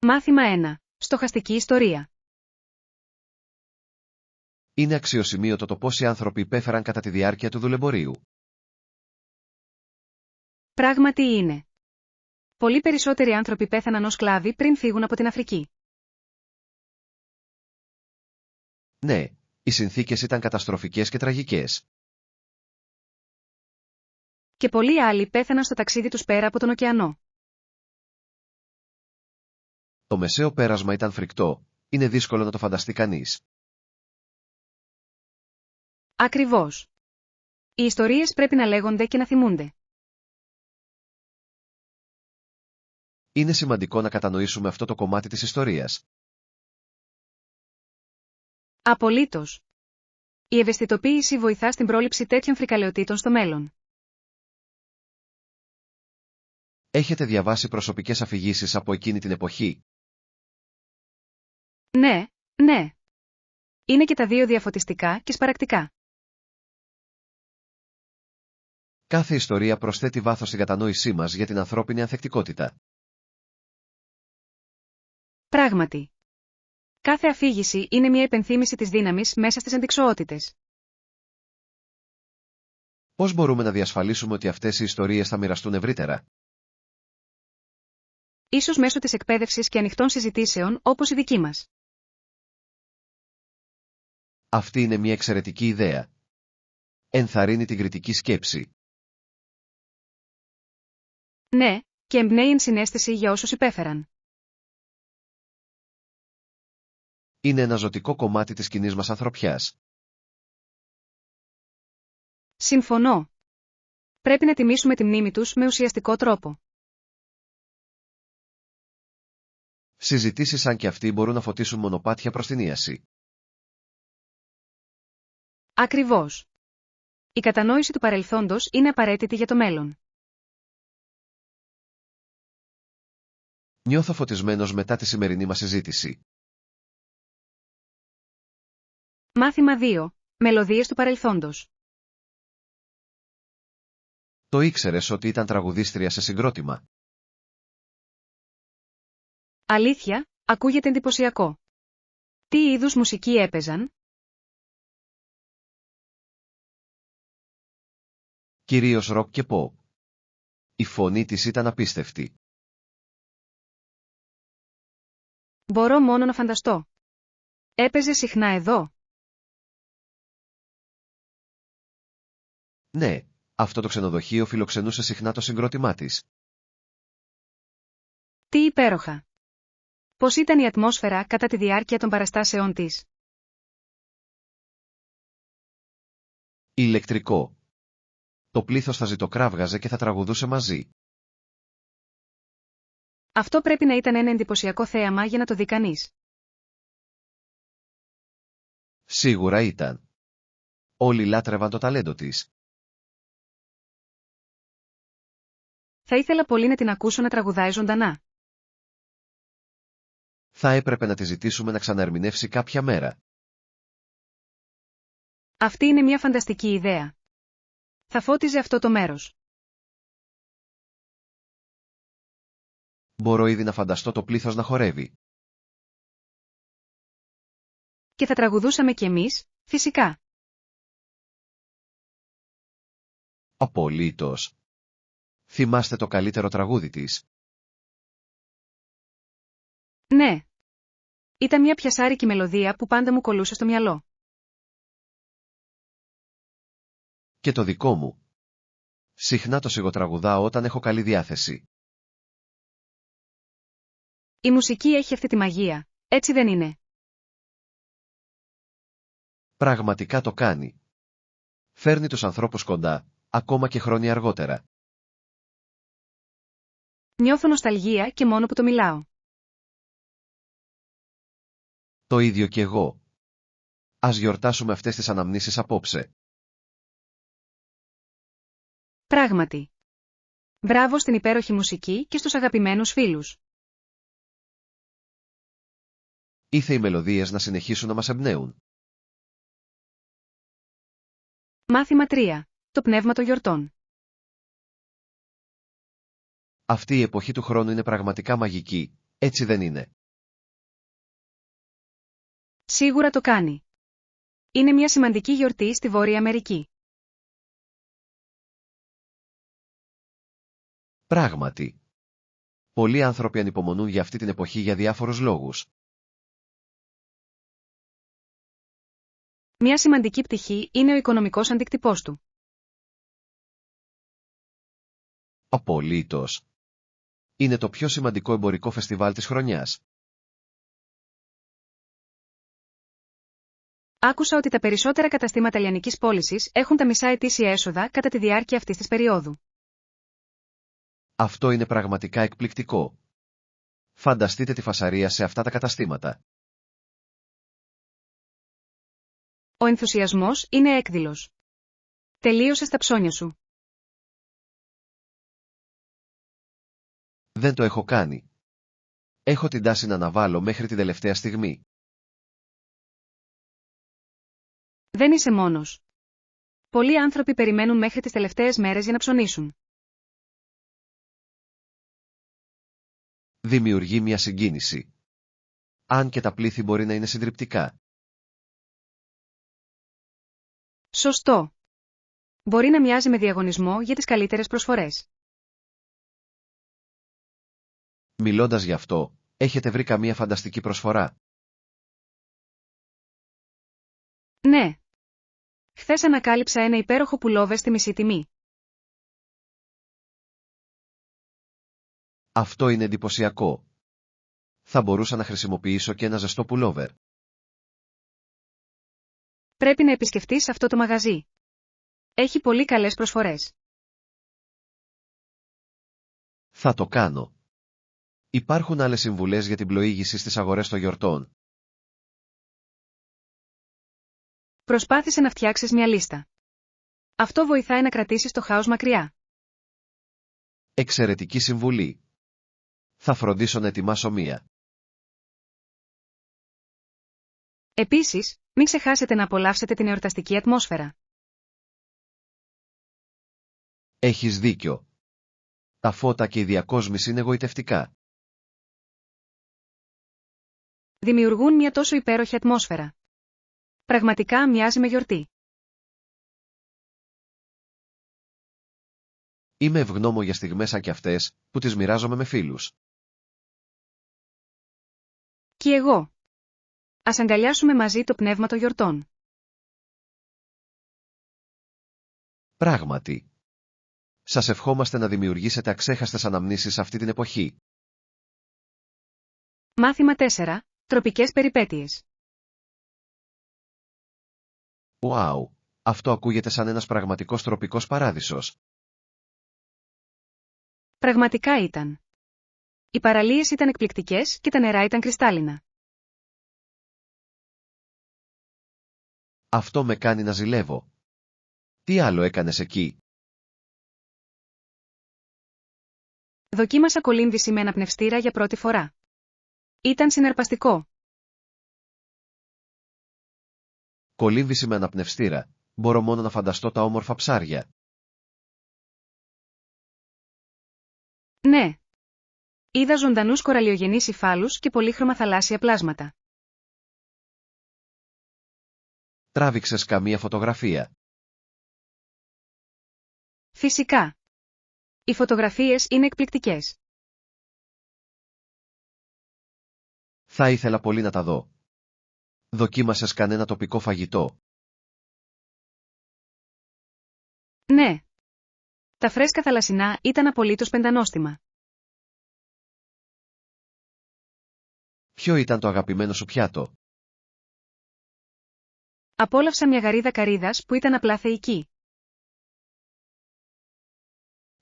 Μάθημα 1. Στοχαστική ιστορία. Είναι αξιοσημείωτο το πόσοι άνθρωποι υπέφεραν κατά τη διάρκεια του δουλεμπορίου. Πράγματι είναι. Πολύ περισσότεροι άνθρωποι πέθαναν ως σκλάβοι πριν φύγουν από την Αφρική. Ναι, οι συνθήκες ήταν καταστροφικές και τραγικές. Και πολλοί άλλοι πέθαναν στο ταξίδι τους πέρα από τον ωκεανό. Το μεσαίο πέρασμα ήταν φρικτό, είναι δύσκολο να το φανταστεί κανείς. Ακριβώς. Οι ιστορίες πρέπει να λέγονται και να θυμούνται. Είναι σημαντικό να κατανοήσουμε αυτό το κομμάτι της ιστορίας. Απολύτως. Η ευαισθητοποίηση βοηθά στην πρόληψη τέτοιων φρικαλαιοτήτων στο μέλλον. Έχετε διαβάσει προσωπικές αφηγήσεις από εκείνη την εποχή? Ναι, ναι. Είναι και τα δύο διαφωτιστικά και σπαρακτικά. Κάθε ιστορία προσθέτει βάθος στην κατανόησή μας για την ανθρώπινη ανθεκτικότητα. Πράγματι. Κάθε αφήγηση είναι μια υπενθύμηση της δύναμης μέσα στις αντιξοότητες. Πώς μπορούμε να διασφαλίσουμε ότι αυτές οι ιστορίες θα μοιραστούν ευρύτερα? Ίσως μέσω της εκπαίδευσης και ανοιχτών συζητήσεων όπως η δική μας. Αυτή είναι μια εξαιρετική ιδέα. Ενθαρρύνει την κριτική σκέψη. Ναι, και εμπνέει ενσυναίσθηση για όσους υπέφεραν. Είναι ένα ζωτικό κομμάτι της κοινής μας ανθρωπιάς. Συμφωνώ. Πρέπει να τιμήσουμε τη μνήμη τους με ουσιαστικό τρόπο. Συζητήσεις σαν και αυτή μπορούν να φωτίσουν μονοπάτια προς την ίαση. Ακριβώς. Η κατανόηση του παρελθόντος είναι απαραίτητη για το μέλλον. Νιώθω φωτισμένος μετά τη σημερινή μας συζήτηση. Μάθημα 2. Μελωδίες του παρελθόντος. Το ήξερες ότι ήταν τραγουδίστρια σε συγκρότημα? Αλήθεια, ακούγεται εντυπωσιακό. Τι είδους μουσική έπαιζαν? Κυρίως ροκ και pop. Η φωνή της ήταν απίστευτη. Μπορώ μόνο να φανταστώ. Έπαιζε συχνά εδώ? Ναι, αυτό το ξενοδοχείο φιλοξενούσε συχνά το συγκρότημά της. Τι υπέροχα. Πώς ήταν η ατμόσφαιρα κατά τη διάρκεια των παραστάσεών της? Ηλεκτρικό. Το πλήθος θα ζητοκράβγαζε και θα τραγουδούσε μαζί. Αυτό πρέπει να ήταν ένα εντυπωσιακό θέαμα για να το δει κανείς. Σίγουρα ήταν. Όλοι λάτρευαν το ταλέντο της. Θα ήθελα πολύ να την ακούσω να τραγουδάει ζωντανά. Θα έπρεπε να τη ζητήσουμε να ξαναερμηνεύσει κάποια μέρα. Αυτή είναι μια φανταστική ιδέα. Θα φώτιζε αυτό το μέρος. Μπορώ ήδη να φανταστώ το πλήθος να χορεύει. Και θα τραγουδούσαμε κι εμείς, φυσικά. Απολύτως. Θυμάστε το καλύτερο τραγούδι της? Ναι. Ήταν μια πιασάρικη μελωδία που πάντα μου κολούσε στο μυαλό. Και το δικό μου. Συχνά το σιγοτραγουδάω όταν έχω καλή διάθεση. Η μουσική έχει αυτή τη μαγεία, έτσι δεν είναι? Πραγματικά το κάνει. Φέρνει τους ανθρώπους κοντά, ακόμα και χρόνια αργότερα. Νιώθω νοσταλγία και μόνο που το μιλάω. Το ίδιο κι εγώ. Ας γιορτάσουμε αυτές τις αναμνήσεις απόψε. Πράγματι. Μπράβο στην υπέροχη μουσική και στους αγαπημένους φίλους. Ήθε οι μελωδίες να συνεχίσουν να μας εμπνέουν. Μάθημα 3. Το πνεύμα των γιορτών. Αυτή η εποχή του χρόνου είναι πραγματικά μαγική, Έτσι δεν είναι. Σίγουρα το κάνει. Είναι μια σημαντική γιορτή στη Βόρεια Αμερική. Πράγματι. Πολλοί άνθρωποι ανυπομονούν για αυτή την εποχή για διάφορους λόγους. Μια σημαντική πτυχή είναι ο οικονομικός αντίκτυπός του. Απολύτως. Είναι το πιο σημαντικό εμπορικό φεστιβάλ της χρονιάς. Άκουσα ότι τα περισσότερα καταστήματα λιανικής πώλησης έχουν τα μισά ετήσια έσοδα κατά τη διάρκεια αυτής της περίοδου. Αυτό είναι πραγματικά εκπληκτικό. Φανταστείτε τη φασαρία σε αυτά τα καταστήματα. Ο ενθουσιασμός είναι έκδηλος. Τελείωσες τα ψώνια σου. Δεν το έχω κάνει. Έχω την τάση να αναβάλω μέχρι την τελευταία στιγμή. Δεν είσαι μόνος. Πολλοί άνθρωποι περιμένουν μέχρι τις τελευταίες μέρες για να ψωνίσουν. Δημιουργεί μια συγκίνηση. Αν και τα πλήθη μπορεί να είναι συντριπτικά. Σωστό. Μπορεί να μοιάζει με διαγωνισμό για τις καλύτερες προσφορές. Μιλώντας γι' αυτό, έχετε βρει καμία φανταστική προσφορά? Ναι. Χθες ανακάλυψα ένα υπέροχο πουλόβερ στη μισή τιμή. Αυτό είναι εντυπωσιακό. Θα μπορούσα να χρησιμοποιήσω και ένα ζεστό πουλόβερ. Πρέπει να επισκεφτείς αυτό το μαγαζί. Έχει πολύ καλές προσφορές. Θα το κάνω. Υπάρχουν άλλες συμβουλές για την πλοήγηση στις αγορές των γιορτών? Προσπάθησε να φτιάξεις μια λίστα. Αυτό βοηθάει να κρατήσεις το χάος μακριά. Εξαιρετική συμβουλή. Θα φροντίσω να ετοιμάσω μία. Επίσης, μην ξεχάσετε να απολαύσετε την εορταστική ατμόσφαιρα. Έχεις δίκιο. Τα φώτα και η διακόσμηση είναι γοητευτικά. Δημιουργούν μια τόσο υπέροχη ατμόσφαιρα. Πραγματικά μοιάζει με γιορτή. Είμαι ευγνώμων για στιγμές σαν κι αυτές, που τις μοιράζομαι με φίλους. Κι εγώ. Ας αγκαλιάσουμε μαζί το πνεύμα των γιορτών. Πράγματι. Σας ευχόμαστε να δημιουργήσετε αξέχαστες αναμνήσεις αυτή την εποχή. Μάθημα 4. Τροπικές περιπέτειες. Ουάου, αυτό ακούγεται σαν ένας πραγματικός τροπικός παράδεισος. Πραγματικά ήταν. Οι παραλίες ήταν εκπληκτικές και τα νερά ήταν κρυστάλλινα. Αυτό με κάνει να ζηλεύω. Τι άλλο έκανες εκεί? Δοκίμασα κολύμβηση με αναπνευστήρα για πρώτη φορά. Ήταν συναρπαστικό. Κολύμβηση με αναπνευστήρα. Μπορώ μόνο να φανταστώ τα όμορφα ψάρια. Ναι. Είδα ζωντανούς κοραλιογενείς υφάλους και πολύχρωμα θαλάσσια πλάσματα. Τράβηξες καμία φωτογραφία? Φυσικά. Οι φωτογραφίες είναι εκπληκτικές. Θα ήθελα πολύ να τα δω. Δοκίμασες κανένα τοπικό φαγητό? Ναι. Τα φρέσκα θαλασσινά ήταν απολύτως πεντανόστιμα. Ποιο ήταν το αγαπημένο σου πιάτο? Απόλαυσα μια γαρίδα καρύδας που ήταν απλά θεϊκή.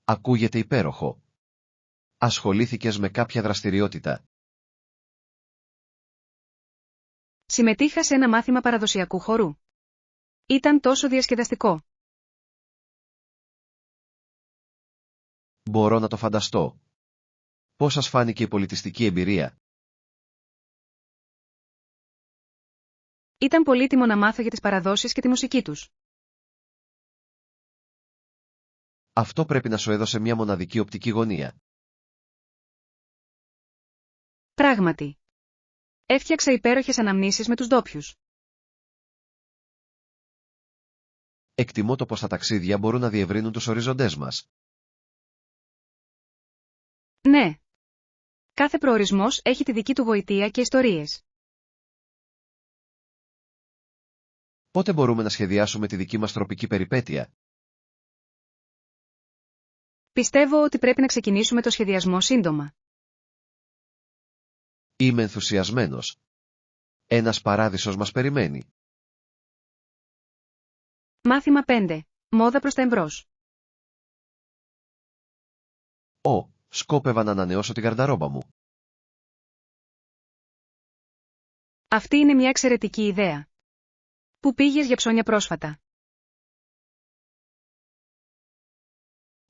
Ακούγεται υπέροχο. Ασχολήθηκες με κάποια δραστηριότητα? Συμμετείχα σε ένα μάθημα παραδοσιακού χορού. Ήταν τόσο διασκεδαστικό. Μπορώ να το φανταστώ. Πώς σας φάνηκε η πολιτιστική εμπειρία? Ήταν πολύτιμο να μάθω για τις παραδόσεις και τη μουσική τους. Αυτό πρέπει να σου έδωσε μια μοναδική οπτική γωνία. Πράγματι. Έφτιαξα υπέροχες αναμνήσεις με τους ντόπιους. Εκτιμώ το πως τα ταξίδια μπορούν να διευρύνουν τους οριζοντές μας. Ναι. Κάθε προορισμός έχει τη δική του γοητεία και ιστορίες. Πότε μπορούμε να σχεδιάσουμε τη δική μας τροπική περιπέτεια? Πιστεύω ότι πρέπει να ξεκινήσουμε το σχεδιασμό σύντομα. Είμαι ενθουσιασμένος. Ένας παράδεισος μας περιμένει. Μάθημα 5. Μόδα προς τα εμπρός. Σκόπευα να ανανεώσω την γαρνταρόμπα μου. Αυτή είναι μια εξαιρετική ιδέα. Πού πήγες για ψώνια πρόσφατα?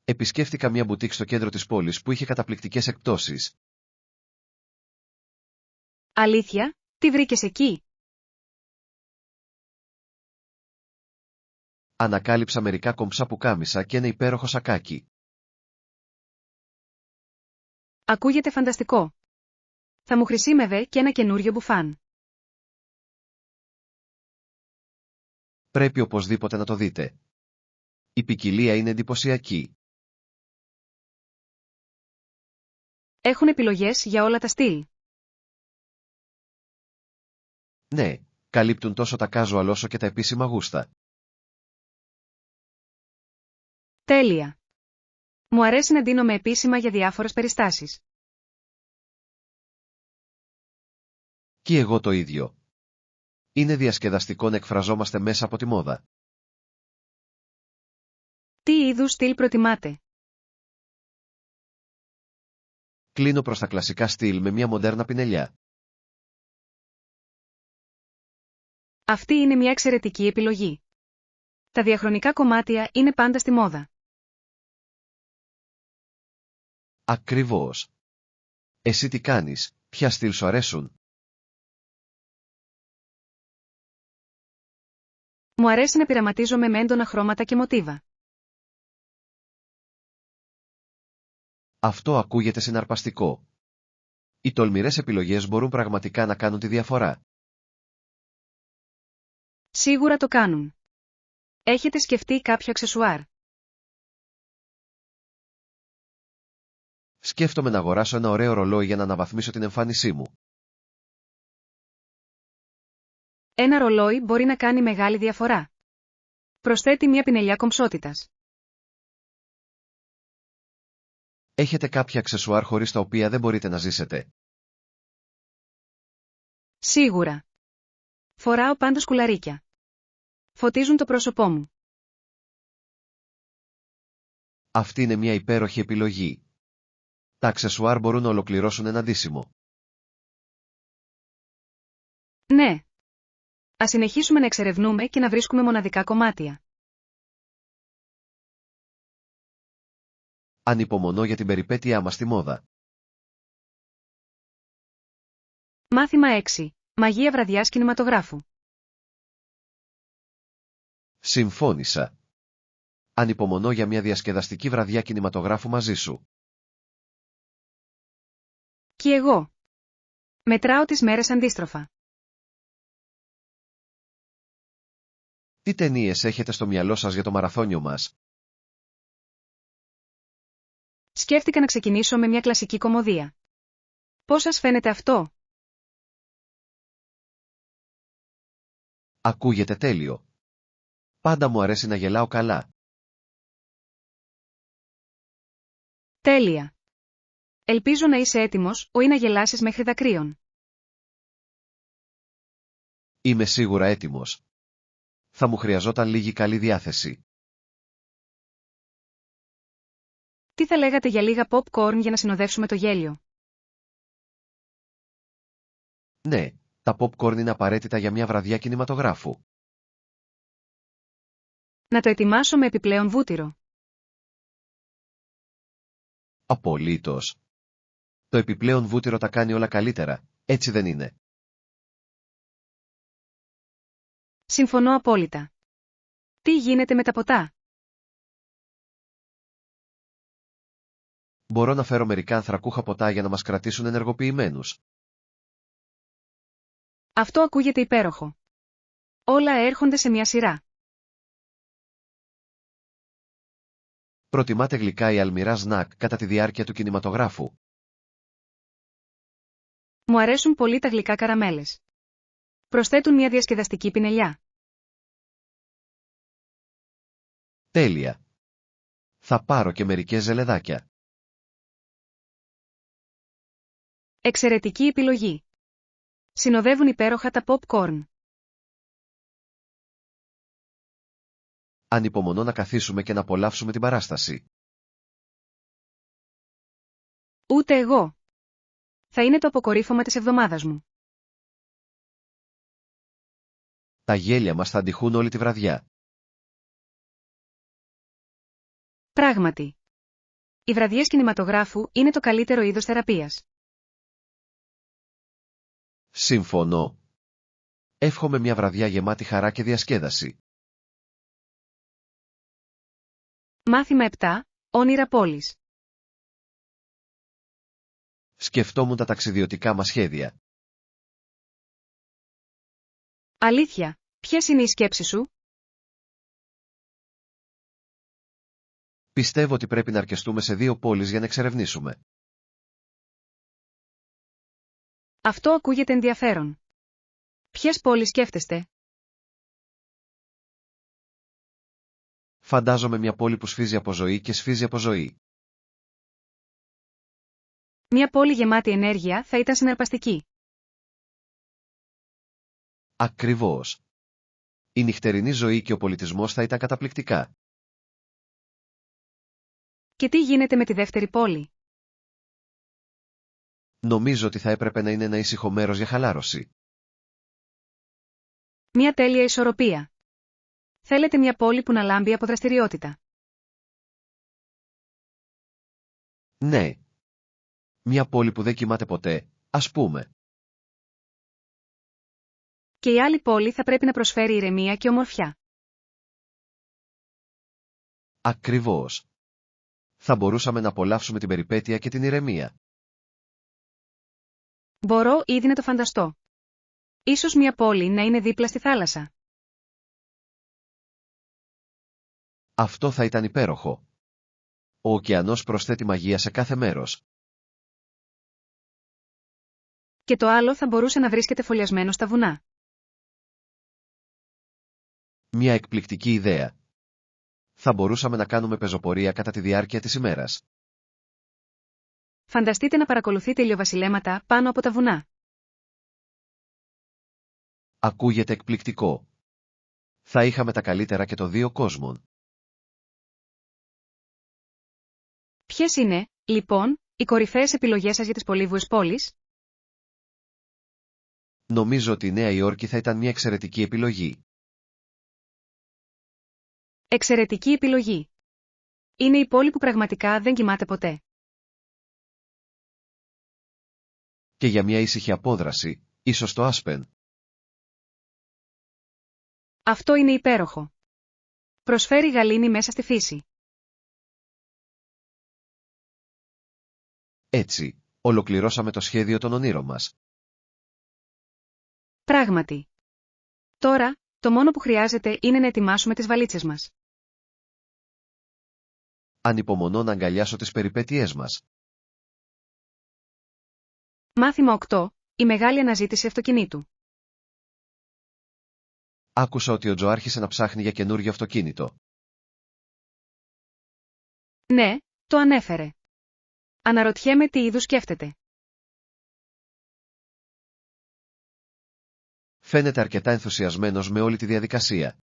Επισκέφτηκα μια μπουτίκ στο κέντρο της πόλης που είχε καταπληκτικές εκπτώσεις. Αλήθεια, τι βρήκες εκεί? Ανακάλυψα μερικά κομψά πουκάμισα και ένα υπέροχο σακάκι. Ακούγεται φανταστικό. Θα μου χρησίμευε και ένα καινούριο μπουφάν. Πρέπει οπωσδήποτε να το δείτε. Η ποικιλία είναι εντυπωσιακή. Έχουν επιλογές για όλα τα στυλ. Ναι, καλύπτουν τόσο τα casual όσο και τα επίσημα γούστα. Τέλεια. Μου αρέσει να ντύνομαι επίσημα για διάφορες περιστάσεις. Κι εγώ το ίδιο. Είναι διασκεδαστικό να εκφραζόμαστε μέσα από τη μόδα. Τι είδους στυλ προτιμάτε? Κλείνω προς τα κλασικά στυλ με μια μοντέρνα πινελιά. Αυτή είναι μια εξαιρετική επιλογή. Τα διαχρονικά κομμάτια είναι πάντα στη μόδα. Ακριβώς. Εσύ τι κάνεις, ποια στυλ σου αρέσουν? Μου αρέσει να πειραματίζομαι με έντονα χρώματα και μοτίβα. Αυτό ακούγεται συναρπαστικό. Οι τολμηρές επιλογές μπορούν πραγματικά να κάνουν τη διαφορά. Σίγουρα το κάνουν. Έχετε σκεφτεί κάποιο αξεσουάρ? Σκέφτομαι να αγοράσω ένα ωραίο ρολόι για να αναβαθμίσω την εμφάνισή μου. Ένα ρολόι μπορεί να κάνει μεγάλη διαφορά. Προσθέτει μια πινελιά κομψότητας. Έχετε κάποια αξεσουάρ χωρίς τα οποία δεν μπορείτε να ζήσετε? Σίγουρα. Φοράω πάντα σκουλαρίκια. Φωτίζουν το πρόσωπό μου. Αυτή είναι μια υπέροχη επιλογή. Τα αξεσουάρ μπορούν να ολοκληρώσουν ένα ντύσιμο. Ναι. Ας συνεχίσουμε να εξερευνούμε και να βρίσκουμε μοναδικά κομμάτια. Ανυπομονώ για την περιπέτειά μας στη μόδα. Μάθημα 6. Μαγεία βραδιάς κινηματογράφου. Συμφώνησα. Ανυπομονώ για μια διασκεδαστική βραδιά κινηματογράφου μαζί σου. Κι εγώ. Μετράω τις μέρες αντίστροφα. Τι ταινίες έχετε στο μυαλό σας για το μαραθώνιο μας? Σκέφτηκα να ξεκινήσω με μια κλασική κωμωδία. Πώς σας φαίνεται αυτό? Ακούγεται τέλειο. Πάντα μου αρέσει να γελάω καλά. Τέλεια. Ελπίζω να είσαι έτοιμος, ή να γελάσεις μέχρι δακρύων. Είμαι σίγουρα έτοιμος. Θα μου χρειαζόταν λίγη καλή διάθεση. Τι θα λέγατε για λίγα popcorn για να συνοδεύσουμε το γέλιο? Ναι, τα popcorn είναι απαραίτητα για μια βραδιά κινηματογράφου. Να το ετοιμάσω με επιπλέον βούτυρο. Απολύτως. Το επιπλέον βούτυρο τα κάνει όλα καλύτερα, έτσι δεν είναι? Συμφωνώ απόλυτα. Τι γίνεται με τα ποτά? Μπορώ να φέρω μερικά ανθρακούχα ποτά για να μας κρατήσουν ενεργοποιημένους. Αυτό ακούγεται υπέροχο. Όλα έρχονται σε μια σειρά. Προτιμάτε γλυκά ή αλμυρά σνακ κατά τη διάρκεια του κινηματογράφου? Μου αρέσουν πολύ τα γλυκά καραμέλες. Προσθέτουν μια διασκεδαστική πινελιά. Τέλεια. Θα πάρω και μερικές ζελεδάκια. Εξαιρετική επιλογή. Συνοδεύουν υπέροχα τα pop-corn. Ανυπομονώ να καθίσουμε και να απολαύσουμε την παράσταση. Ούτε εγώ. Θα είναι το αποκορύφωμα της εβδομάδας μου. Τα γέλια μας θα αντιχούν όλη τη βραδιά. Πράγματι. Οι βραδιές κινηματογράφου είναι το καλύτερο είδος θεραπείας. Συμφωνώ. Εύχομαι μια βραδιά γεμάτη χαρά και διασκέδαση. Μάθημα 7. Όνειρα πόλης. Σκεφτόμουν τα ταξιδιωτικά μας σχέδια. Αλήθεια, ποιες είναι οι σκέψεις σου? Πιστεύω ότι πρέπει να αρκεστούμε σε 2 πόλεις για να εξερευνήσουμε. Αυτό ακούγεται ενδιαφέρον. Ποιες πόλεις σκέφτεστε? Φαντάζομαι μια πόλη που σφίζει από ζωή και σφίζει από ζωή. Μια πόλη γεμάτη ενέργεια θα ήταν συναρπαστική. Ακριβώς. Η νυχτερινή ζωή και ο πολιτισμός θα ήταν καταπληκτικά. Και τι γίνεται με τη δεύτερη πόλη? Νομίζω ότι θα έπρεπε να είναι ένα ήσυχο μέρος για χαλάρωση. Μια τέλεια ισορροπία. Θέλετε μια πόλη που να λάμπει από δραστηριότητα. Ναι. Μια πόλη που δεν κοιμάται ποτέ, ας πούμε. Και η άλλη πόλη θα πρέπει να προσφέρει ηρεμία και ομορφιά. Ακριβώς. Θα μπορούσαμε να απολαύσουμε την περιπέτεια και την ηρεμία. Μπορώ ήδη να το φανταστώ. Ίσως μια πόλη να είναι δίπλα στη θάλασσα. Αυτό θα ήταν υπέροχο. Ο ωκεανός προσθέτει μαγεία σε κάθε μέρος. Και το άλλο θα μπορούσε να βρίσκεται φωλιασμένο στα βουνά. Μια εκπληκτική ιδέα. Θα μπορούσαμε να κάνουμε πεζοπορία κατά τη διάρκεια της ημέρας. Φανταστείτε να παρακολουθείτε ηλιοβασιλέματα πάνω από τα βουνά. Ακούγεται εκπληκτικό. Θα είχαμε τα καλύτερα και των 2 κόσμων. Ποιες είναι, λοιπόν, οι κορυφαίες επιλογές σας για τις πολύβουες πόλεις? Νομίζω ότι η Νέα Υόρκη θα ήταν μια εξαιρετική επιλογή. Εξαιρετική επιλογή. Είναι η πόλη που πραγματικά δεν κοιμάται ποτέ. Και για μια ήσυχη απόδραση, ίσως το Άσπεν. Αυτό είναι υπέροχο. Προσφέρει γαλήνη μέσα στη φύση. Έτσι, ολοκληρώσαμε το σχέδιο των ονείρων μας. Πράγματι. Τώρα, το μόνο που χρειάζεται είναι να ετοιμάσουμε τις βαλίτσες μας. Ανυπομονώ να αγκαλιάσω τις περιπέτειές μας. Μάθημα 8. Η μεγάλη αναζήτηση αυτοκινήτου. Άκουσα ότι ο Τζο άρχισε να ψάχνει για καινούργιο αυτοκίνητο. Ναι, το ανέφερε. Αναρωτιέμαι τι είδους σκέφτεται. Φαίνεται αρκετά ενθουσιασμένος με όλη τη διαδικασία.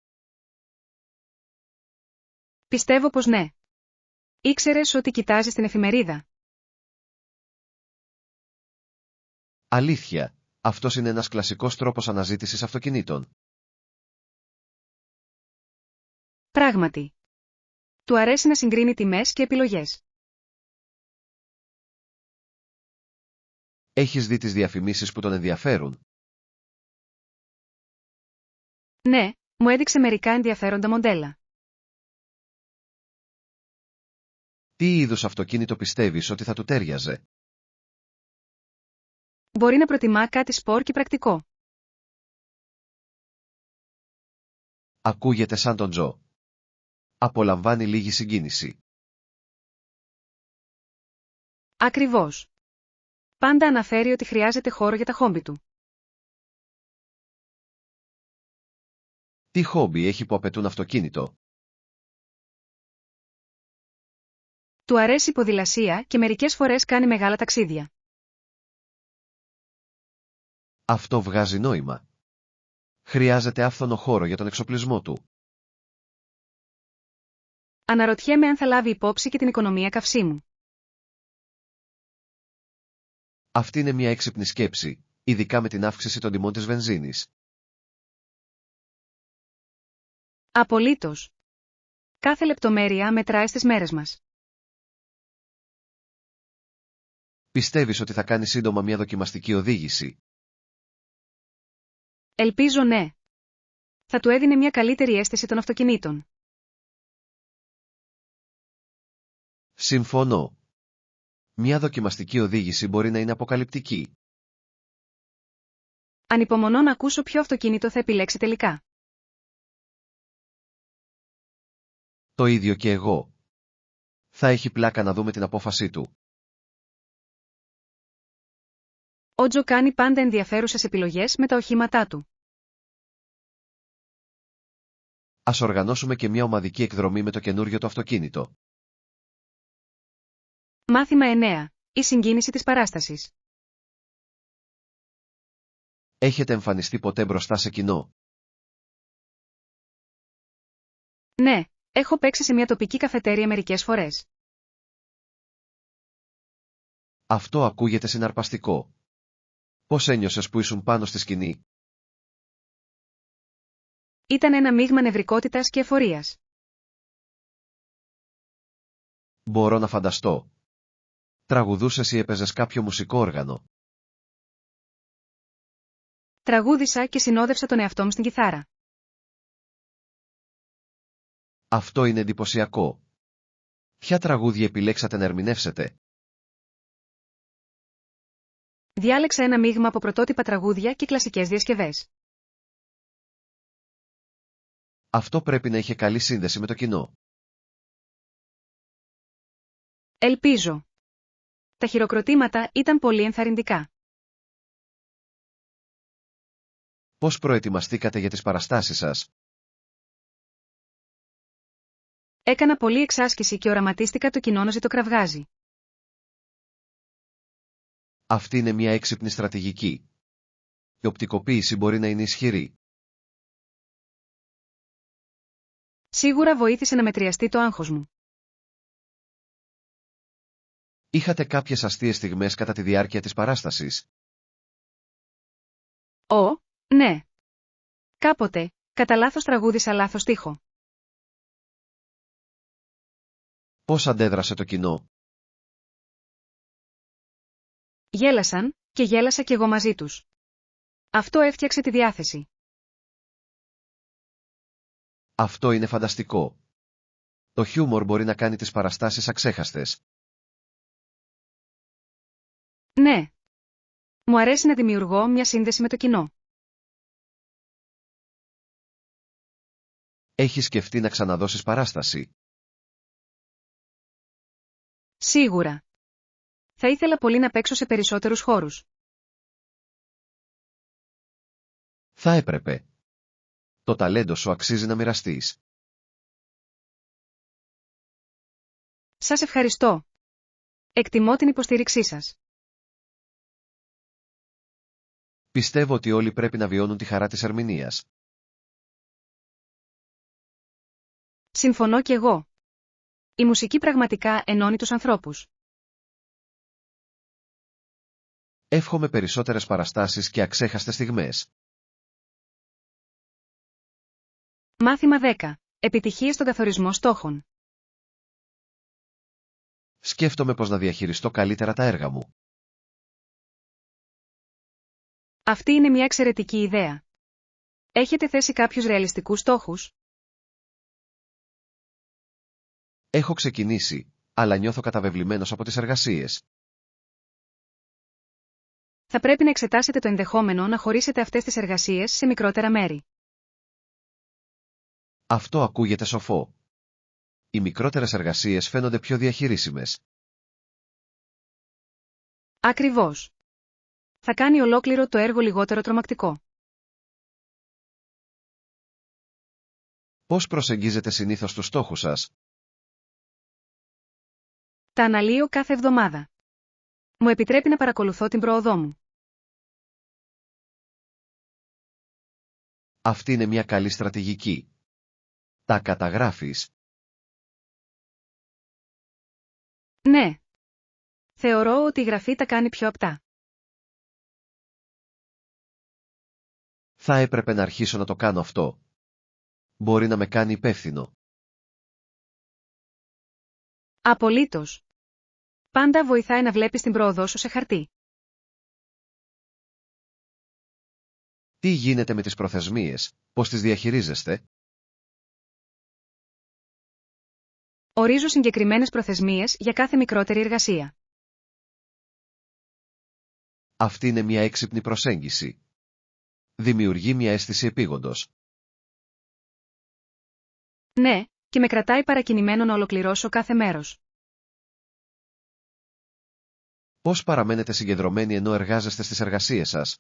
Πιστεύω πως ναι. Ήξερες ότι κοιτάζεις την εφημερίδα? Αλήθεια, αυτός είναι ένας κλασικός τρόπος αναζήτησης αυτοκινήτων. Πράγματι. Του αρέσει να συγκρίνει τιμές και επιλογές. Έχεις δει τις διαφημίσεις που τον ενδιαφέρουν? Ναι, μου έδειξε μερικά ενδιαφέροντα μοντέλα. Τι είδους αυτοκίνητο πιστεύεις ότι θα του τέριαζε? Μπορεί να προτιμά κάτι σπορ και πρακτικό. Ακούγεται σαν τον Τζο. Απολαμβάνει λίγη συγκίνηση. Ακριβώς. Πάντα αναφέρει ότι χρειάζεται χώρο για τα χόμπι του. Τι χόμπι έχει που απαιτούν αυτοκίνητο? Του αρέσει η ποδηλασία και μερικές φορές κάνει μεγάλα ταξίδια. Αυτό βγάζει νόημα. Χρειάζεται άφθονο χώρο για τον εξοπλισμό του. Αναρωτιέμαι αν θα λάβει υπόψη και την οικονομία καυσίμου. Αυτή είναι μια έξυπνη σκέψη, ειδικά με την αύξηση των τιμών της βενζίνης. Απολύτως. Κάθε λεπτομέρεια μετράει στις μέρες μας. Πιστεύεις ότι θα κάνει σύντομα μια δοκιμαστική οδήγηση? Ελπίζω ναι. Θα του έδινε μια καλύτερη αίσθηση των αυτοκινήτων. Συμφωνώ. Μια δοκιμαστική οδήγηση μπορεί να είναι αποκαλυπτική. Ανυπομονώ να ακούσω ποιο αυτοκίνητο θα επιλέξει τελικά. Το ίδιο και εγώ. Θα έχει πλάκα να δούμε την απόφασή του. Ο Τζο κάνει πάντα ενδιαφέρουσες επιλογές με τα οχήματά του. Ας οργανώσουμε και μια ομαδική εκδρομή με το καινούριο του αυτοκίνητο. Μάθημα 9. Η συγκίνηση της παράστασης. Έχετε εμφανιστεί ποτέ μπροστά σε κοινό? Ναι, έχω παίξει σε μια τοπική καφετέρια μερικές φορές. Αυτό ακούγεται συναρπαστικό. Πώς ένιωσες που ήσουν πάνω στη σκηνή? Ήταν ένα μείγμα νευρικότητας και εφορίας. Μπορώ να φανταστώ. Τραγουδούσες ή έπαιζες κάποιο μουσικό όργανο? Τραγούδισα και συνόδευσα τον εαυτό μου στην κιθάρα. Αυτό είναι εντυπωσιακό. Ποια τραγούδια επιλέξατε να ερμηνεύσετε? Διάλεξα ένα μείγμα από πρωτότυπα τραγούδια και κλασικές διασκευές. Αυτό πρέπει να είχε καλή σύνδεση με το κοινό. Ελπίζω. Τα χειροκροτήματα ήταν πολύ ενθαρρυντικά. Πώς προετοιμαστήκατε για τις παραστάσεις σας? Έκανα πολλή εξάσκηση και οραματίστηκα το κοινό να ζητοκραυγάζει. Αυτή είναι μια έξυπνη στρατηγική. Η οπτικοποίηση μπορεί να είναι ισχυρή. Σίγουρα βοήθησε να μετριαστεί το άγχος μου. Είχατε κάποιες αστείες στιγμές κατά τη διάρκεια της παράστασης? Ναι. Κάποτε, κατά λάθος τραγούδισα λάθος στίχο. Πώς αντέδρασε το κοινό? Γέλασαν, και γέλασα κι εγώ μαζί τους. Αυτό έφτιαξε τη διάθεση. Αυτό είναι φανταστικό. Το χιούμορ μπορεί να κάνει τις παραστάσεις αξέχαστες. Ναι. Μου αρέσει να δημιουργώ μια σύνδεση με το κοινό. Έχεις σκεφτεί να ξαναδώσεις παράσταση? Σίγουρα. Θα ήθελα πολύ να παίξω σε περισσότερους χώρους. Θα έπρεπε. Το ταλέντο σου αξίζει να μοιραστείς. Σας ευχαριστώ. Εκτιμώ την υποστήριξή σας. Πιστεύω ότι όλοι πρέπει να βιώνουν τη χαρά της ερμηνείας. Συμφωνώ κι εγώ. Η μουσική πραγματικά ενώνει τους ανθρώπους. Εύχομαι περισσότερες παραστάσεις και αξέχαστες στιγμές. Μάθημα 10. Επιτυχίες στον καθορισμό στόχων. Σκέφτομαι πώς να διαχειριστώ καλύτερα τα έργα μου. Αυτή είναι μια εξαιρετική ιδέα. Έχετε θέσει κάποιους ρεαλιστικούς στόχους? Έχω ξεκινήσει, αλλά νιώθω καταβεβλημένος από τις εργασίες. Θα πρέπει να εξετάσετε το ενδεχόμενο να χωρίσετε αυτές τις εργασίες σε μικρότερα μέρη. Αυτό ακούγεται σοφό. Οι μικρότερες εργασίες φαίνονται πιο διαχειρίσιμες. Ακριβώς. Θα κάνει ολόκληρο το έργο λιγότερο τρομακτικό. Πώς προσεγγίζετε συνήθως τους στόχους σας? Τα αναλύω κάθε εβδομάδα. Μου επιτρέπει να παρακολουθώ την πρόοδό μου. Αυτή είναι μια καλή στρατηγική. Τα καταγράφεις. Ναι. Θεωρώ ότι η γραφή τα κάνει πιο απτά. Θα έπρεπε να αρχίσω να το κάνω αυτό. Μπορεί να με κάνει υπεύθυνο. Απολύτως. Πάντα βοηθάει να βλέπεις την πρόοδό σου σε χαρτί. Τι γίνεται με τις προθεσμίες, πώς τις διαχειρίζεστε? Ορίζω συγκεκριμένες προθεσμίες για κάθε μικρότερη εργασία. Αυτή είναι μια έξυπνη προσέγγιση. Δημιουργεί μια αίσθηση επίγοντος. Ναι, και με κρατάει παρακινημένο να ολοκληρώσω κάθε μέρος. Πώς παραμένετε συγκεντρωμένοι ενώ εργάζεστε στις εργασίες σας?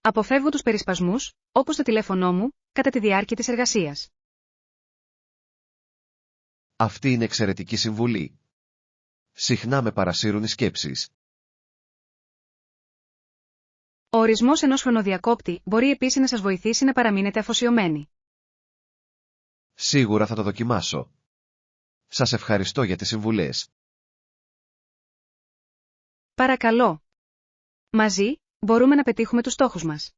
Αποφεύγω τους περισπασμούς, όπως το τηλέφωνό μου, κατά τη διάρκεια της εργασίας. Αυτή είναι εξαιρετική συμβουλή. Συχνά με παρασύρουν οι σκέψεις. Ο ορισμός ενός χρονοδιακόπτη μπορεί επίσης να σας βοηθήσει να παραμείνετε αφοσιωμένοι. Σίγουρα θα το δοκιμάσω. Σας ευχαριστώ για τις συμβουλές. Παρακαλώ. Μαζί, μπορούμε να πετύχουμε τους στόχους μας.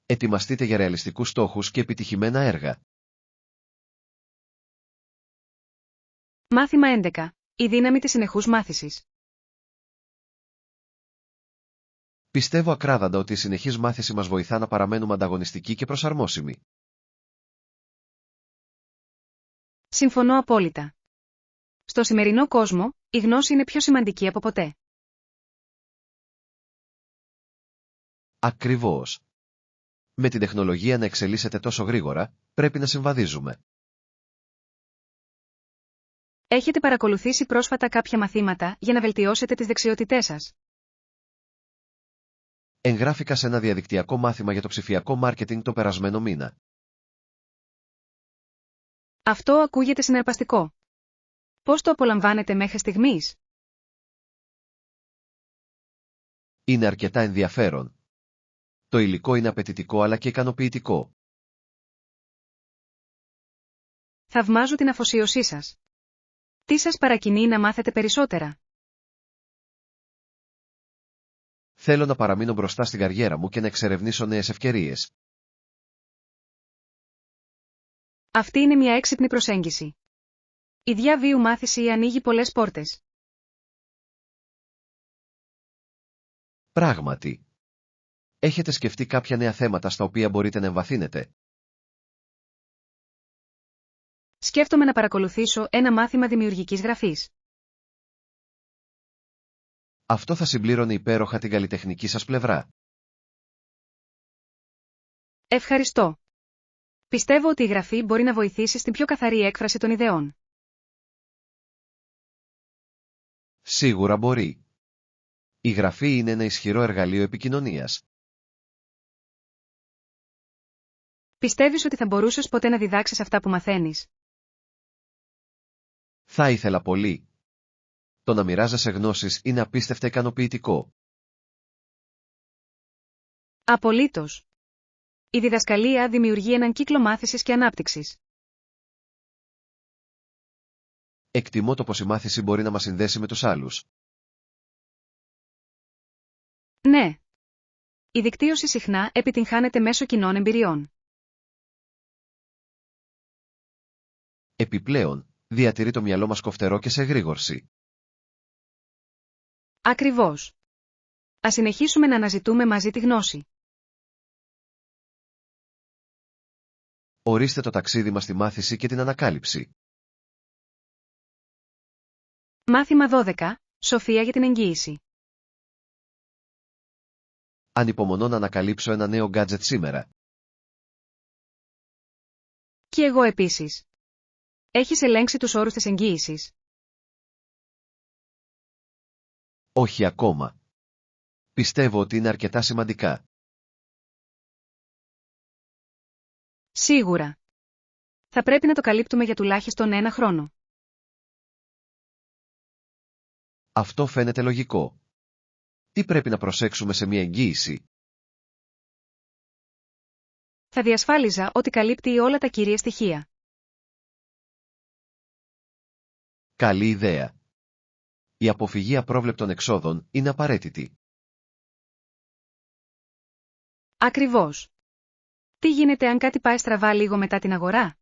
Ετοιμαστείτε για ρεαλιστικούς στόχους και επιτυχημένα έργα. Μάθημα 11. Η δύναμη της συνεχούς μάθησης. Πιστεύω ακράδαντα ότι η συνεχής μάθηση μας βοηθά να παραμένουμε ανταγωνιστικοί και προσαρμόσιμοι. Συμφωνώ απόλυτα. Στο σημερινό κόσμο, η γνώση είναι πιο σημαντική από ποτέ. Ακριβώς. Με την τεχνολογία να εξελίσσεται τόσο γρήγορα, πρέπει να συμβαδίζουμε. Έχετε παρακολουθήσει πρόσφατα κάποια μαθήματα για να βελτιώσετε τις δεξιότητές σας? Εγγράφηκα σε ένα διαδικτυακό μάθημα για το ψηφιακό μάρκετινγκ το περασμένο μήνα. Αυτό ακούγεται συναρπαστικό. Πώς το απολαμβάνετε μέχρι στιγμής? Είναι αρκετά ενδιαφέρον. Το υλικό είναι απαιτητικό αλλά και ικανοποιητικό. Θαυμάζω την αφοσίωσή σας. Τι σας παρακινεί να μάθετε περισσότερα? Θέλω να παραμείνω μπροστά στην καριέρα μου και να εξερευνήσω νέες ευκαιρίες. Αυτή είναι μια έξυπνη προσέγγιση. Η διαβίου μάθηση ανοίγει πολλές πόρτες. Πράγματι. Έχετε σκεφτεί κάποια νέα θέματα στα οποία μπορείτε να εμβαθύνετε? Σκέφτομαι να παρακολουθήσω ένα μάθημα δημιουργικής γραφής. Αυτό θα συμπλήρωνε υπέροχα την καλλιτεχνική σας πλευρά. Ευχαριστώ. Πιστεύω ότι η γραφή μπορεί να βοηθήσει στην πιο καθαρή έκφραση των ιδεών. Σίγουρα μπορεί. Η γραφή είναι ένα ισχυρό εργαλείο επικοινωνίας. Πιστεύεις ότι θα μπορούσες ποτέ να διδάξεις αυτά που μαθαίνεις? Θα ήθελα πολύ. Το να μοιράζεσαι γνώσεις είναι απίστευτα ικανοποιητικό. Απολύτως. Η διδασκαλία δημιουργεί έναν κύκλο μάθησης και ανάπτυξης. Εκτιμώ το πως η μάθηση μπορεί να μας συνδέσει με τους άλλους. Ναι. Η δικτύωση συχνά επιτυγχάνεται μέσω κοινών εμπειριών. Επιπλέον, διατηρεί το μυαλό μας κοφτερό και σε εγρήγορση. Ακριβώς. Ας συνεχίσουμε να αναζητούμε μαζί τη γνώση. Ορίστε το ταξίδι μας στη μάθηση και την ανακάλυψη. Μάθημα 12. Σοφία για την εγγύηση. Ανυπομονώ να ανακαλύψω ένα νέο γκάτζετ σήμερα. Και εγώ επίσης. Έχεις ελέγξει τους όρους της εγγύησης? Όχι ακόμα. Πιστεύω ότι είναι αρκετά σημαντικά. Σίγουρα. Θα πρέπει να το καλύπτουμε για τουλάχιστον 1 χρόνο. Αυτό φαίνεται λογικό. Τι πρέπει να προσέξουμε σε μια εγγύηση? Θα διασφάλιζα ότι καλύπτει όλα τα κύρια στοιχεία. Καλή ιδέα. Η αποφυγή απρόβλεπτων εξόδων είναι απαραίτητη. Ακριβώς. Τι γίνεται αν κάτι πάει στραβά λίγο μετά την αγορά?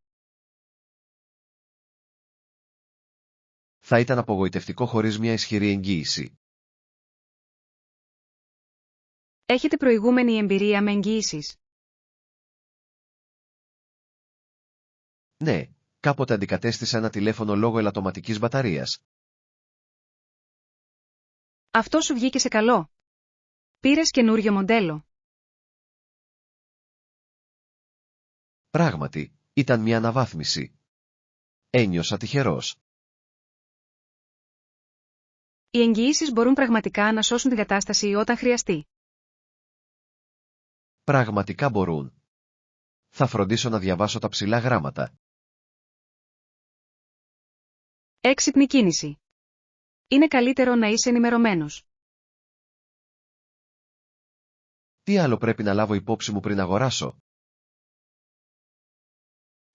Θα ήταν απογοητευτικό χωρίς μια ισχυρή εγγύηση. Έχετε προηγούμενη εμπειρία με εγγυήσεις? Ναι, κάποτε αντικατέστησα ένα τηλέφωνο λόγω ελαττωματικής μπαταρίας. Αυτό σου βγήκε σε καλό. Πήρες καινούριο μοντέλο? Πράγματι, ήταν μια αναβάθμιση. Ένιωσα τυχερός. Οι εγγυήσεις μπορούν πραγματικά να σώσουν την κατάσταση όταν χρειαστεί. Πραγματικά μπορούν. Θα φροντίσω να διαβάσω τα ψηλά γράμματα. Έξυπνη κίνηση. Είναι καλύτερο να είσαι ενημερωμένος. Τι άλλο πρέπει να λάβω υπόψη μου πριν αγοράσω?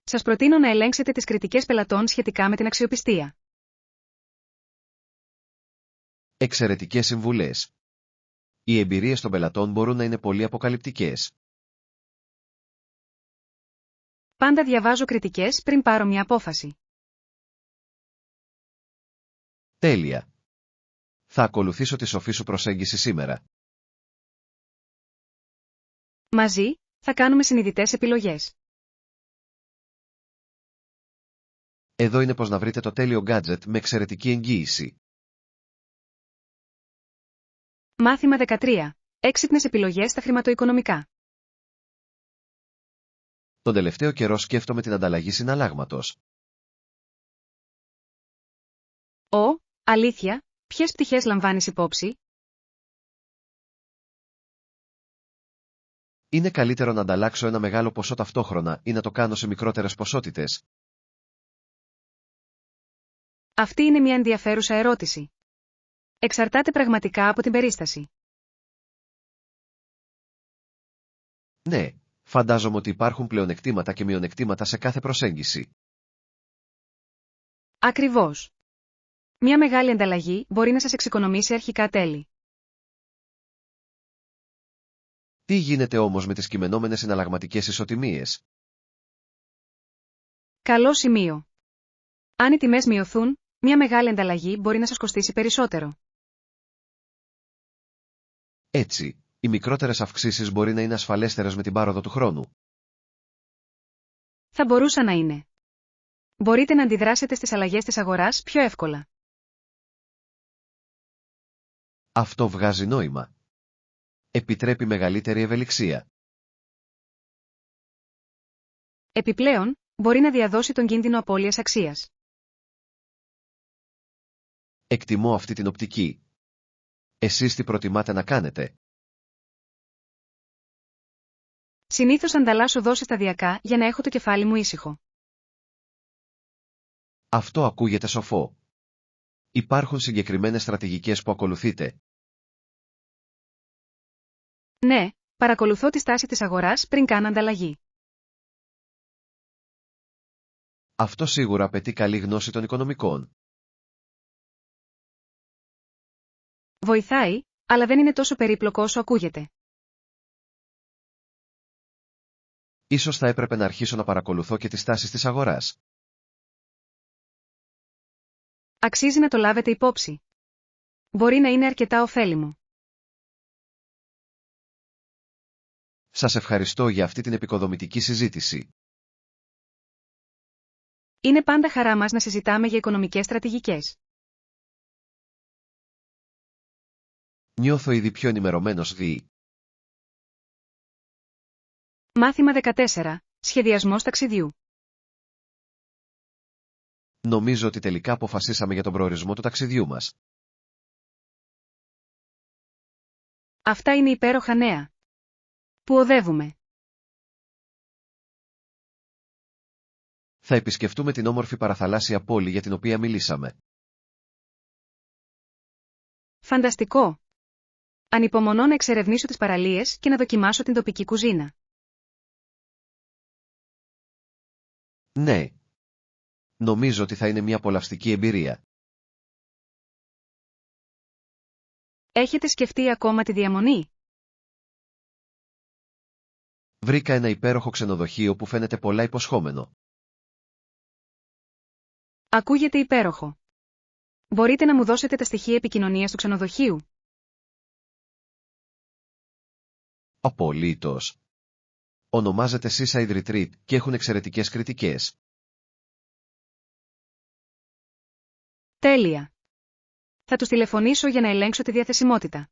Σας προτείνω να ελέγξετε τις κριτικές πελατών σχετικά με την αξιοπιστία. Εξαιρετικές συμβουλές. Οι εμπειρίες των πελατών μπορούν να είναι πολύ αποκαλυπτικές. Πάντα διαβάζω κριτικές πριν πάρω μια απόφαση. Τέλεια. Θα ακολουθήσω τη σοφή σου προσέγγιση σήμερα. Μαζί, θα κάνουμε συνειδητές επιλογές. Εδώ είναι πως να βρείτε το τέλειο γκάτζετ με εξαιρετική εγγύηση. Μάθημα 13. Έξυπνες επιλογές στα χρηματοοικονομικά. Τον τελευταίο καιρό σκέφτομαι την ανταλλαγή συναλλάγματος. Αλήθεια, ποιες πτυχές λαμβάνεις υπόψη? Είναι καλύτερο να ανταλλάξω ένα μεγάλο ποσό ταυτόχρονα ή να το κάνω σε μικρότερες ποσότητες? Αυτή είναι μια ενδιαφέρουσα ερώτηση. Εξαρτάται πραγματικά από την περίσταση. Ναι, φαντάζομαι ότι υπάρχουν πλεονεκτήματα και μειονεκτήματα σε κάθε προσέγγιση. Ακριβώς. Μια μεγάλη ανταλλαγή μπορεί να σας εξοικονομήσει αρχικά τέλη. Τι γίνεται όμως με τις κειμενόμενες συναλλαγματικές ισοτιμίες? Καλό σημείο. Αν οι τιμές μειωθούν, μια μεγάλη ανταλλαγή μπορεί να σας κοστίσει περισσότερο. Έτσι, οι μικρότερες αυξήσεις μπορεί να είναι ασφαλέστερες με την πάροδο του χρόνου. Θα μπορούσαν να είναι. Μπορείτε να αντιδράσετε στις αλλαγές της αγοράς πιο εύκολα. Αυτό βγάζει νόημα. Επιτρέπει μεγαλύτερη ευελιξία. Επιπλέον, μπορεί να διαδώσει τον κίνδυνο απώλειας αξίας. Εκτιμώ αυτή την οπτική. Εσείς τι προτιμάτε να κάνετε? Συνήθως ανταλλάσσω δόσεις σταδιακά για να έχω το κεφάλι μου ήσυχο. Αυτό ακούγεται σοφό. Υπάρχουν συγκεκριμένες στρατηγικές που ακολουθείτε? Ναι, παρακολουθώ τη στάση της αγοράς πριν κάνω ανταλλαγή. Αυτό σίγουρα απαιτεί καλή γνώση των οικονομικών. Βοηθάει, αλλά δεν είναι τόσο περίπλοκο όσο ακούγεται. Ίσως θα έπρεπε να αρχίσω να παρακολουθώ και τις τάσεις της αγοράς. Αξίζει να το λάβετε υπόψη. Μπορεί να είναι αρκετά ωφέλιμο. Σας ευχαριστώ για αυτή την επικοδομητική συζήτηση. Είναι πάντα χαρά μας να συζητάμε για οικονομικές στρατηγικές. Νιώθω ήδη πιο ενημερωμένος, Δη. Μάθημα 14. Σχεδιασμός ταξιδιού. Νομίζω ότι τελικά αποφασίσαμε για τον προορισμό του ταξιδιού μας. Αυτά είναι υπέροχα νέα. Πού οδεύουμε? Θα επισκεφτούμε την όμορφη παραθαλάσσια πόλη για την οποία μιλήσαμε. Φανταστικό! Ανυπομονώ να εξερευνήσω τις παραλίες και να δοκιμάσω την τοπική κουζίνα. Ναι. Νομίζω ότι θα είναι μια απολαυστική εμπειρία. Έχετε σκεφτεί ακόμα τη διαμονή? Βρήκα ένα υπέροχο ξενοδοχείο που φαίνεται πολλά υποσχόμενο. Ακούγεται υπέροχο. Μπορείτε να μου δώσετε τα στοιχεία επικοινωνίας του ξενοδοχείου? Απολύτως. Ονομάζεται Seaside Retreat και έχουν εξαιρετικές κριτικές. Τέλεια. Θα τους τηλεφωνήσω για να ελέγξω τη διαθεσιμότητα.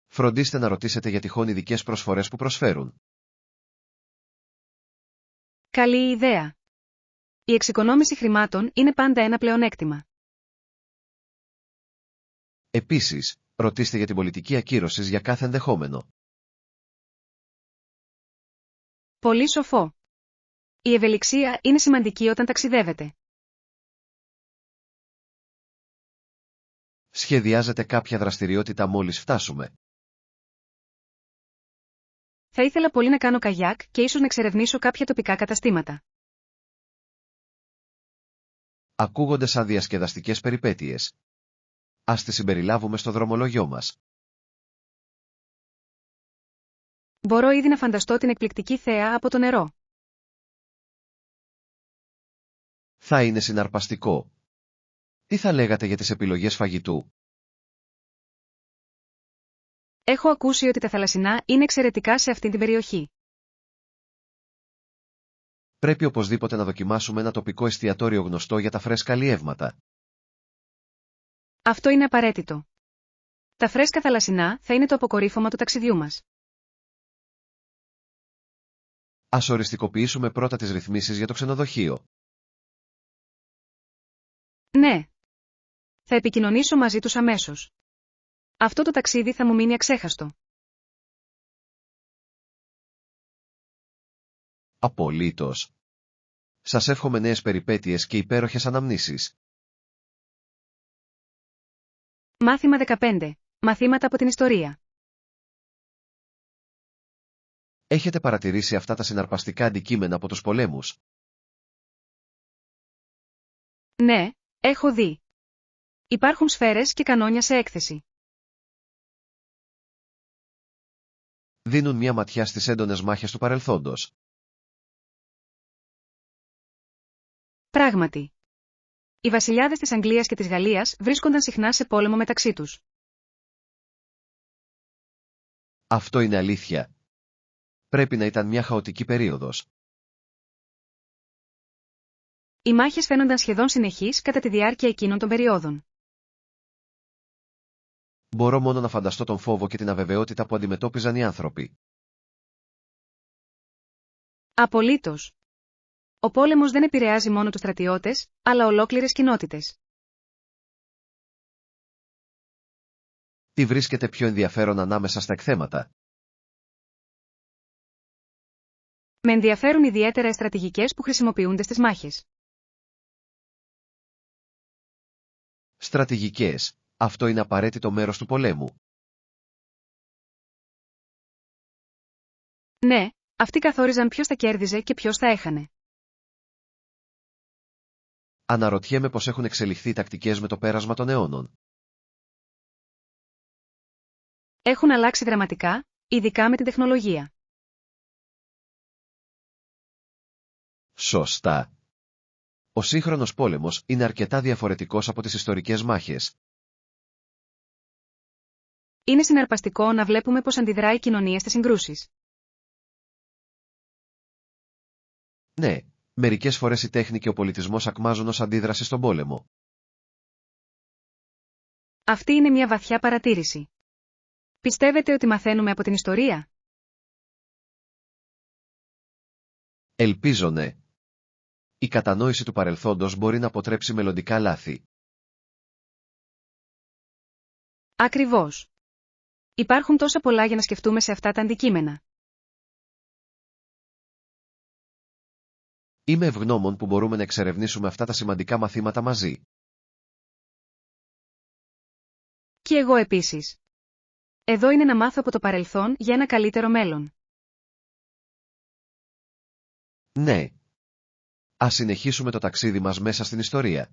Φροντίστε να ρωτήσετε για τυχόν ειδικές προσφορές που προσφέρουν. Καλή ιδέα. Η εξοικονόμηση χρημάτων είναι πάντα ένα πλεονέκτημα. Επίσης, ρωτήστε για την πολιτική ακύρωσης για κάθε ενδεχόμενο. Πολύ σοφό. Η ευελιξία είναι σημαντική όταν ταξιδεύετε. Σχεδιάζετε κάποια δραστηριότητα μόλις φτάσουμε. Θα ήθελα πολύ να κάνω καγιάκ και ίσως να εξερευνήσω κάποια τοπικά καταστήματα. Ακούγονται σαν διασκεδαστικές περιπέτειες. Ας τις συμπεριλάβουμε στο δρομολόγιό μας. Μπορώ ήδη να φανταστώ την εκπληκτική θέα από το νερό. Θα είναι συναρπαστικό. Τι θα λέγατε για τις επιλογές φαγητού? Έχω ακούσει ότι τα θαλασσινά είναι εξαιρετικά σε αυτή την περιοχή. Πρέπει οπωσδήποτε να δοκιμάσουμε ένα τοπικό εστιατόριο γνωστό για τα φρέσκα αλλιεύματα. Αυτό είναι απαραίτητο. Τα φρέσκα θαλασσινά θα είναι το αποκορύφωμα του ταξιδιού μας. Ας οριστικοποιήσουμε πρώτα τις ρυθμίσεις για το ξενοδοχείο. Ναι. Θα επικοινωνήσω μαζί τους αμέσως. Αυτό το ταξίδι θα μου μείνει αξέχαστο. Απολύτως. Σας εύχομαι νέες περιπέτειες και υπέροχες αναμνήσεις. Μάθημα 15. Μαθήματα από την ιστορία. Έχετε παρατηρήσει αυτά τα συναρπαστικά αντικείμενα από τους πολέμους? Ναι, έχω δει. Υπάρχουν σφαίρες και κανόνια σε έκθεση. Δίνουν μια ματιά στις έντονες μάχες του παρελθόντος. Πράγματι. Οι βασιλιάδες της Αγγλίας και της Γαλλίας βρίσκονταν συχνά σε πόλεμο μεταξύ τους. Αυτό είναι αλήθεια. Πρέπει να ήταν μια χαοτική περίοδος. Οι μάχες φαίνονταν σχεδόν συνεχείς κατά τη διάρκεια εκείνων των περιόδων. Μπορώ μόνο να φανταστώ τον φόβο και την αβεβαιότητα που αντιμετώπιζαν οι άνθρωποι. Απολύτως. Ο πόλεμος δεν επηρεάζει μόνο τους στρατιώτες, αλλά ολόκληρες κοινότητες. Τι βρίσκεται πιο ενδιαφέρον ανάμεσα στα εκθέματα? Με ενδιαφέρουν ιδιαίτερα οι στρατηγικές που χρησιμοποιούνται στις μάχες. Στρατηγικές. Αυτό είναι απαραίτητο μέρος του πολέμου. Ναι, αυτοί καθόριζαν ποιος θα κέρδιζε και ποιος θα έχανε. Αναρωτιέμαι πώς έχουν εξελιχθεί οι τακτικές με το πέρασμα των αιώνων. Έχουν αλλάξει δραματικά, ειδικά με την τεχνολογία. Σωστά. Ο σύγχρονος πόλεμος είναι αρκετά διαφορετικός από τις ιστορικές μάχες. Είναι συναρπαστικό να βλέπουμε πώς αντιδράει η κοινωνία στις συγκρούσεις. Ναι, μερικές φορές η τέχνη και ο πολιτισμός ακμάζουν ως αντίδραση στον πόλεμο. Αυτή είναι μια βαθιά παρατήρηση. Πιστεύετε ότι μαθαίνουμε από την ιστορία? Ελπίζω ναι. Η κατανόηση του παρελθόντος μπορεί να αποτρέψει μελλοντικά λάθη. Ακριβώς. Υπάρχουν τόσα πολλά για να σκεφτούμε σε αυτά τα αντικείμενα. Είμαι ευγνώμων που μπορούμε να εξερευνήσουμε αυτά τα σημαντικά μαθήματα μαζί. Και εγώ επίσης. Εδώ είναι να μάθω από το παρελθόν για ένα καλύτερο μέλλον. Ναι. Ας συνεχίσουμε το ταξίδι μας μέσα στην ιστορία.